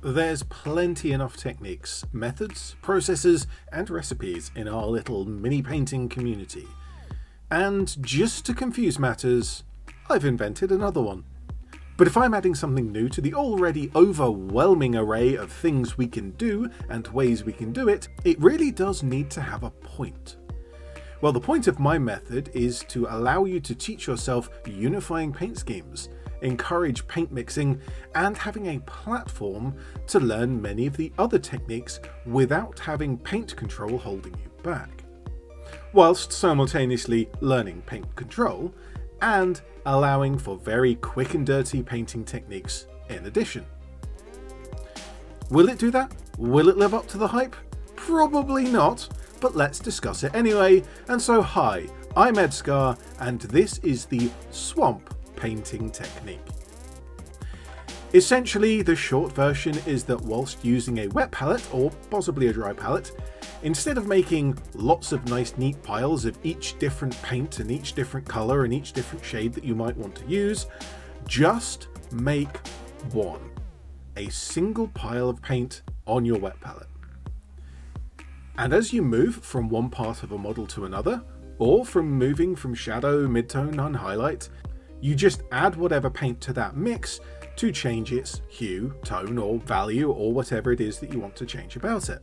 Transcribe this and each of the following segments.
There's plenty enough techniques, methods, processes, and recipes in our little mini painting community. And just to confuse matters, I've invented another one. But if I'm adding something new to the already overwhelming array of things we can do and ways we can do it, it really does need to have a point. Well, the point of my method is to allow you to teach yourself unifying paint schemes, encourage paint mixing, and having a platform to learn many of the other techniques without having paint control holding you back, whilst simultaneously learning paint control and allowing for very quick and dirty painting techniques in addition. Will it do that? Will it live up to the hype? Probably not, but let's discuss it anyway. And so hi, I'm ED-SKaR, and this is the swamp painting technique. Essentially, the short version is that whilst using a wet palette, or possibly a dry palette, instead of making lots of nice neat piles of each different paint and each different colour and each different shade that you might want to use, just make a single pile of paint on your wet palette. And as you move from one part of a model to another, or from moving from shadow, midtone and highlight, you just add whatever paint to that mix to change its hue, tone or value or whatever it is that you want to change about it.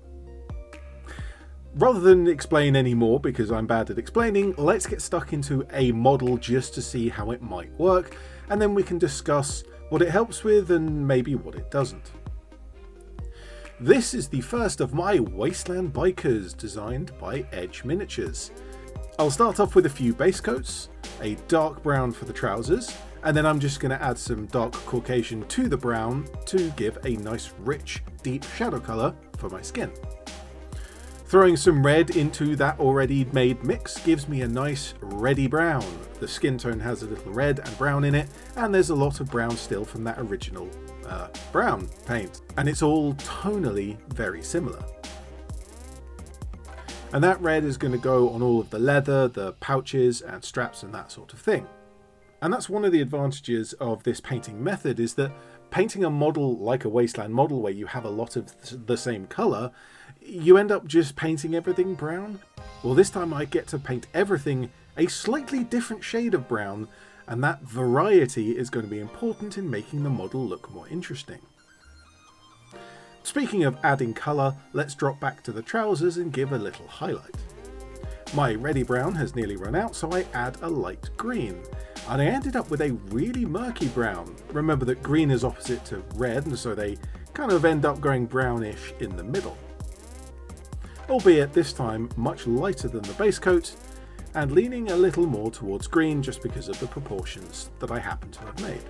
Rather than explain any more because I'm bad at explaining, let's get stuck into a model just to see how it might work, and then we can discuss what it helps with and maybe what it doesn't. This is the first of my wasteland bikers designed by Edge Miniatures. I'll start off with a few base coats, a dark brown for the trousers, and then I'm just going to add some dark Caucasian to the brown to give a nice rich deep shadow colour for my skin. Throwing some red into that already made mix gives me a nice reddy brown. The skin tone has a little red and brown in it, and there's a lot of brown still from that original brown paint, and it's all tonally very similar. And that red is going to go on all of the leather, the pouches and straps and that sort of thing. And that's one of the advantages of this painting method, is that painting a model like a wasteland model where you have a lot of the same colour, you end up just painting everything brown. Well, this time I get to paint everything a slightly different shade of brown, and that variety is going to be important in making the model look more interesting. Speaking of adding colour, let's drop back to the trousers and give a little highlight. My reddy brown has nearly run out, so I add a light green, and I ended up with a really murky brown. Remember that green is opposite to red, and so they kind of end up going brownish in the middle. Albeit this time much lighter than the base coat, and leaning a little more towards green just because of the proportions that I happen to have made.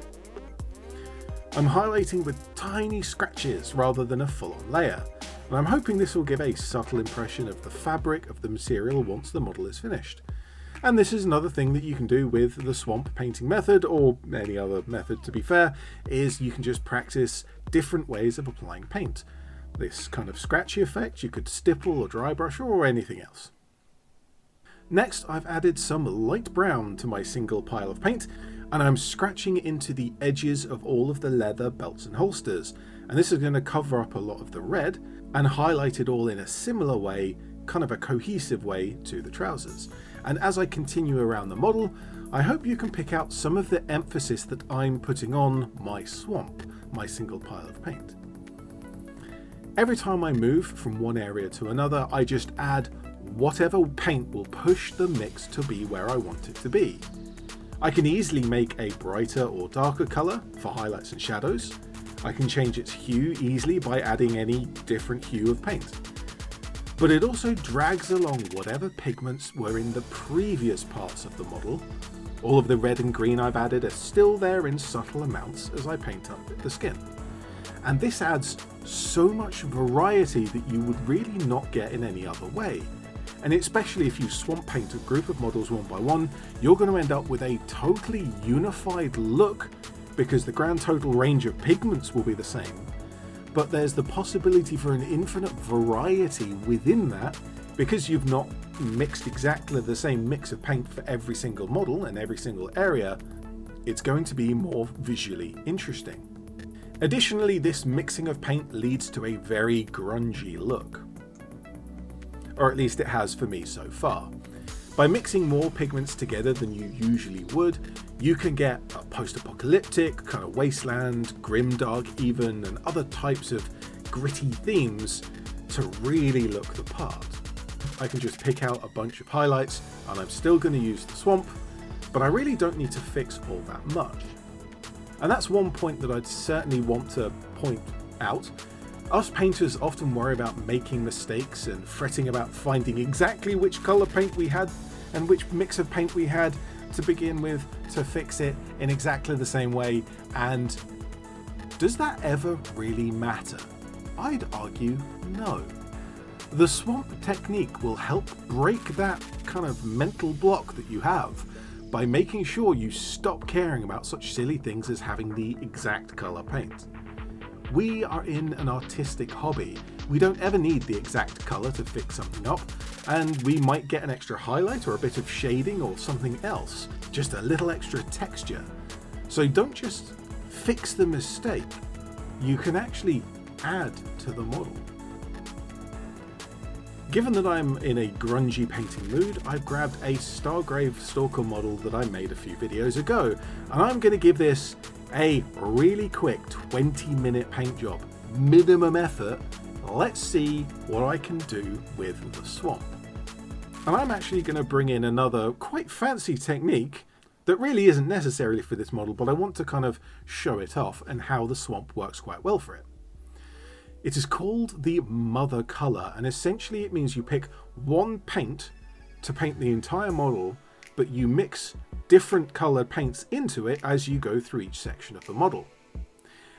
I'm highlighting with tiny scratches rather than a full-on layer, and I'm hoping this will give a subtle impression of the fabric of the material once the model is finished. And this is another thing that you can do with the swamp painting method, or any other method to be fair, is you can just practice different ways of applying paint. This kind of scratchy effect, you could stipple or dry brush or anything else. Next, I've added some light brown to my single pile of paint, and I'm scratching into the edges of all of the leather belts and holsters, and this is going to cover up a lot of the red and highlight it all in a similar way, kind of a cohesive way to the trousers. And as I continue around the model, I hope you can pick out some of the emphasis that I'm putting on my swamp, my single pile of paint. Every time I move from one area to another, I just add whatever paint will push the mix to be where I want it to be. I can easily make a brighter or darker colour for highlights and shadows. I can change its hue easily by adding any different hue of paint. But it also drags along whatever pigments were in the previous parts of the model. All of the red and green I've added are still there in subtle amounts as I paint up the skin. And this adds so much variety that you would really not get in any other way. And especially if you swamp paint a group of models one by one, you're going to end up with a totally unified look because the grand total range of pigments will be the same. But there's the possibility for an infinite variety within that because you've not mixed exactly the same mix of paint for every single model and every single area. It's going to be more visually interesting. Additionally, this mixing of paint leads to a very grungy look. Or at least it has for me so far. By mixing more pigments together than you usually would, you can get a post-apocalyptic, kind of wasteland, grimdark even, and other types of gritty themes to really look the part. I can just pick out a bunch of highlights, and I'm still going to use the swamp, but I really don't need to fix all that much. And that's one point that I'd certainly want to point out. Us painters often worry about making mistakes and fretting about finding exactly which colour paint we had and which mix of paint we had to begin with to fix it in exactly the same way. And does that ever really matter? I'd argue no. The swamp technique will help break that kind of mental block that you have by making sure you stop caring about such silly things as having the exact colour paint. We are in an artistic hobby. We don't ever need the exact colour to fix something up, and we might get an extra highlight or a bit of shading or something else, just a little extra texture. So don't just fix the mistake, you can actually add to the model. Given that I'm in a grungy painting mood, I've grabbed a Stargrave Stalker model that I made a few videos ago, and I'm going to give this a really quick 20-minute paint job. Minimum effort. Let's see what I can do with the swamp. And I'm actually going to bring in another quite fancy technique that really isn't necessarily for this model, but I want to kind of show it off and how the swamp works quite well for it. It is called the mother colour, and essentially it means you pick one paint to paint the entire model, but you mix different coloured paints into it as you go through each section of the model.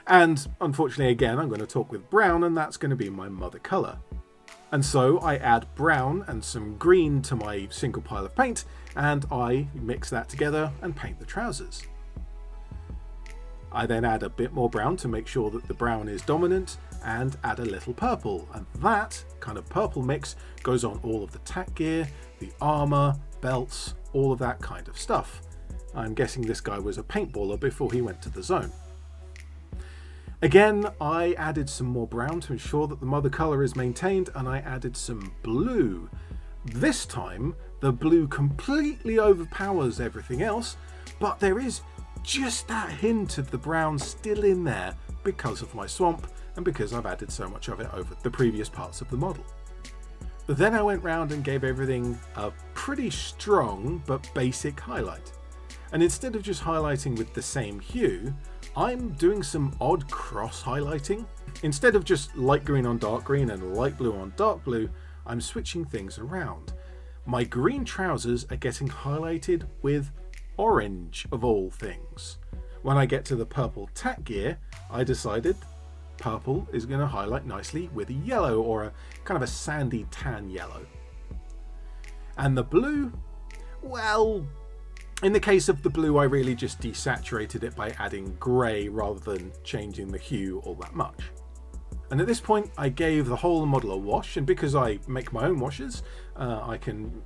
And unfortunately, again, I'm going to talk with brown, and that's going to be my mother colour. And so I add brown and some green to my single pile of paint, and I mix that together and paint the trousers. I then add a bit more brown to make sure that the brown is dominant, and add a little purple, and that kind of purple mix goes on all of the tack gear, the armour, belts, all of that kind of stuff. I'm guessing this guy was a paintballer before he went to the zone. Again, I added some more brown to ensure that the mother colour is maintained, and I added some blue. This time, the blue completely overpowers everything else, but there is just that hint of the brown still in there because of my swamp and because I've added so much of it over the previous parts of the model. But then I went round and gave everything a pretty strong but basic highlight. And instead of just highlighting with the same hue, I'm doing some odd cross highlighting. Instead of just light green on dark green and light blue on dark blue, I'm switching things around. My green trousers are getting highlighted with orange of all things. When I get to the purple tack gear, I decided purple is going to highlight nicely with a yellow, or a kind of a sandy tan yellow. And the blue, well, in the case of the blue, I really just desaturated it by adding grey rather than changing the hue all that much. And at this point I gave the whole model a wash, and because I make my own washes, I can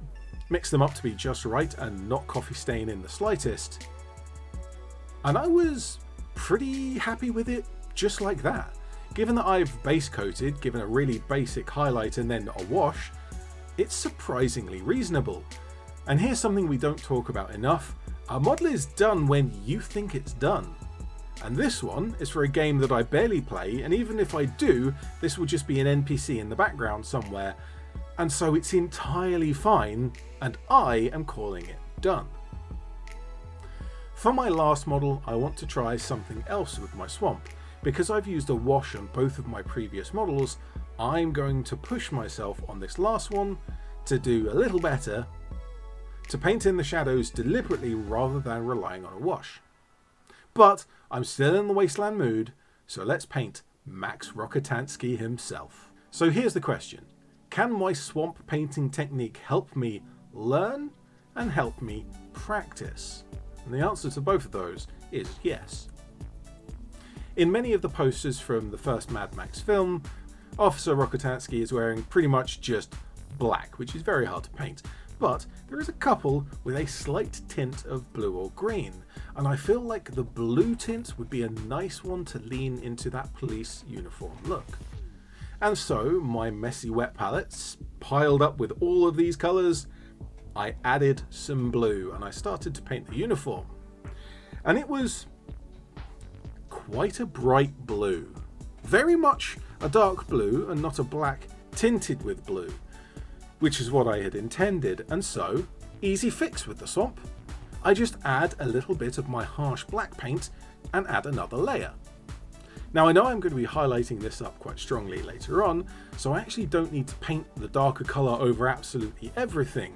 mix them up to be just right and not coffee stain in the slightest. And I was pretty happy with it just like that. Given that I've base coated, given a really basic highlight and then a wash, it's surprisingly reasonable. And here's something we don't talk about enough. A model is done when you think it's done. And this one is for a game that I barely play, and even if I do, this will just be an NPC in the background somewhere, and so it's entirely fine, and I am calling it done. For my last model, I want to try something else with my swamp. Because I've used a wash on both of my previous models, I'm going to push myself on this last one to do a little better, to paint in the shadows deliberately rather than relying on a wash. But I'm still in the wasteland mood, so let's paint Max Rockatansky himself. So here's the question: can my swamp painting technique help me learn and help me practice? And the answer to both of those is yes. In many of the posters from the first Mad Max film, Officer Rockatansky is wearing pretty much just black, which is very hard to paint. but there is a couple with a slight tint of blue or green, and I feel like the blue tint would be a nice one to lean into that police uniform look. And so my messy wet palettes piled up with all of these colours, I added some blue and I started to paint the uniform. And it was quite a bright blue. Very much a dark blue and not a black tinted with blue, which is what I had intended. And so, easy fix with the swamp. I just add a little bit of my harsh black paint and add another layer. Now I know I'm going to be highlighting this up quite strongly later on, so I actually don't need to paint the darker colour over absolutely everything.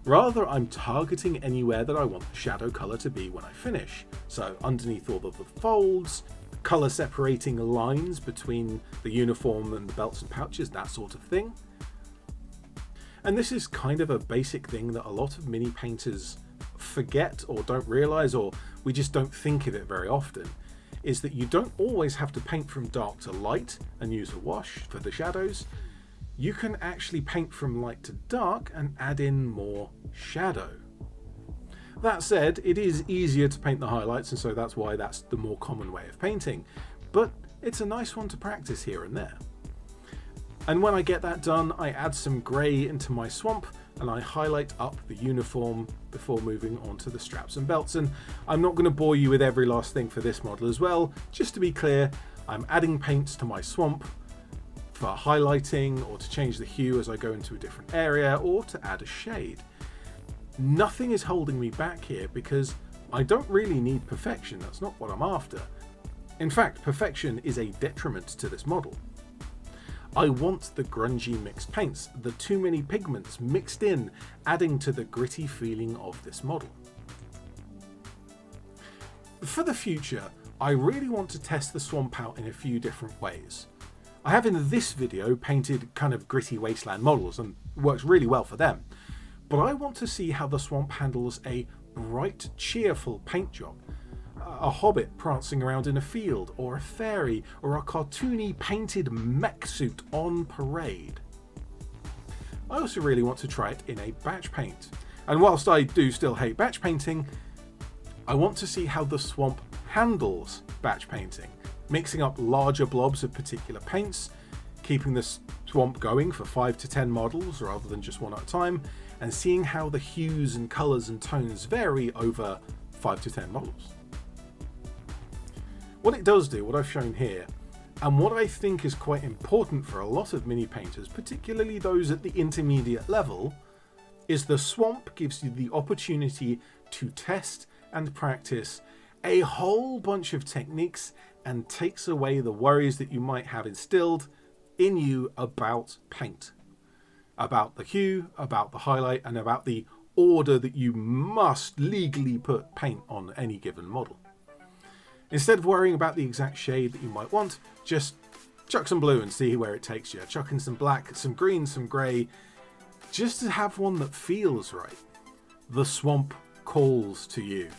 Rather, I'm targeting anywhere that I want the shadow colour to be when I finish. So underneath all of the folds, colour separating lines between the uniform and the belts and pouches, that sort of thing. And this is kind of a basic thing that a lot of mini painters forget or don't realise, or we just don't think of it very often, is that you don't always have to paint from dark to light and use a wash for the shadows. You can actually paint from light to dark and add in more shadow. That said, it is easier to paint the highlights, and so that's why that's the more common way of painting, but it's a nice one to practice here and there. And when I get that done, I add some grey into my swamp and I highlight up the uniform before moving on to the straps and belts. And I'm not going to bore you with every last thing for this model as well. Just to be clear, I'm adding paints to my swamp for highlighting or to change the hue as I go into a different area or to add a shade. Nothing is holding me back here because I don't really need perfection. That's not what I'm after. In fact, perfection is a detriment to this model. I want the grungy mixed paints, the too many pigments mixed in, adding to the gritty feeling of this model. For the future, I really want to test the swamp out in a few different ways. I have in this video painted kind of gritty wasteland models and it works really well for them, but I want to see how the swamp handles a bright, cheerful paint job. A hobbit prancing around in a field, or a fairy, or a cartoony painted mech suit on parade. I also really want to try it in a batch paint, and whilst I do still hate batch painting, I want to see how the swamp handles batch painting, mixing up larger blobs of particular paints, keeping the swamp going for 5 to 10 models rather than just one at a time, and seeing how the hues and colours and tones vary over 5 to 10 models. What it does do, what I've shown here, and what I think is quite important for a lot of mini painters, particularly those at the intermediate level, is the swamp gives you the opportunity to test and practice a whole bunch of techniques and takes away the worries that you might have instilled in you about paint. About the hue, about the highlight, and about the order that you must legally put paint on any given model. Instead of worrying about the exact shade that you might want, just chuck some blue and see where it takes you. Chuck in some black, some green, some grey, just to have one that feels right. The swamp calls to you.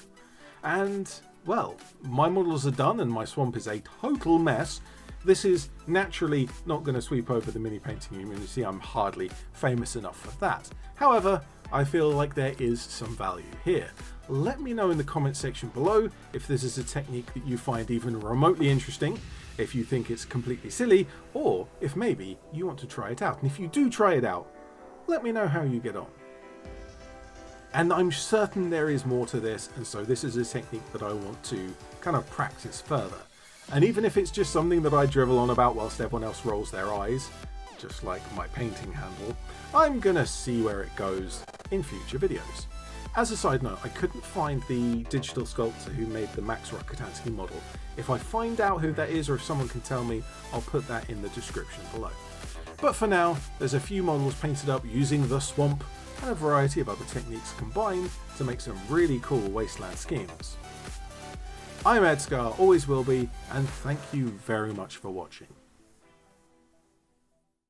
And, well, my models are done and my swamp is a total mess. This is naturally not going to sweep over the mini painting community. I'm hardly famous enough for that. However, I feel like there is some value here. Let me know in the comment section below if this is a technique that you find even remotely interesting, if you think it's completely silly, or if maybe you want to try it out. And if you do try it out, let me know how you get on. And I'm certain there is more to this, and so this is a technique that I want to kind of practice further. And even if it's just something that I drivel on about whilst everyone else rolls their eyes, just like my painting handle, I'm gonna see where it goes in future videos. As a side note, I couldn't find the digital sculptor who made the Max Rockatansky model. If I find out who that is, or if someone can tell me, I'll put that in the description below. But for now, there's a few models painted up using the swamp and a variety of other techniques combined to make some really cool wasteland schemes. I'm ED-SKaR, always will be, and thank you very much for watching.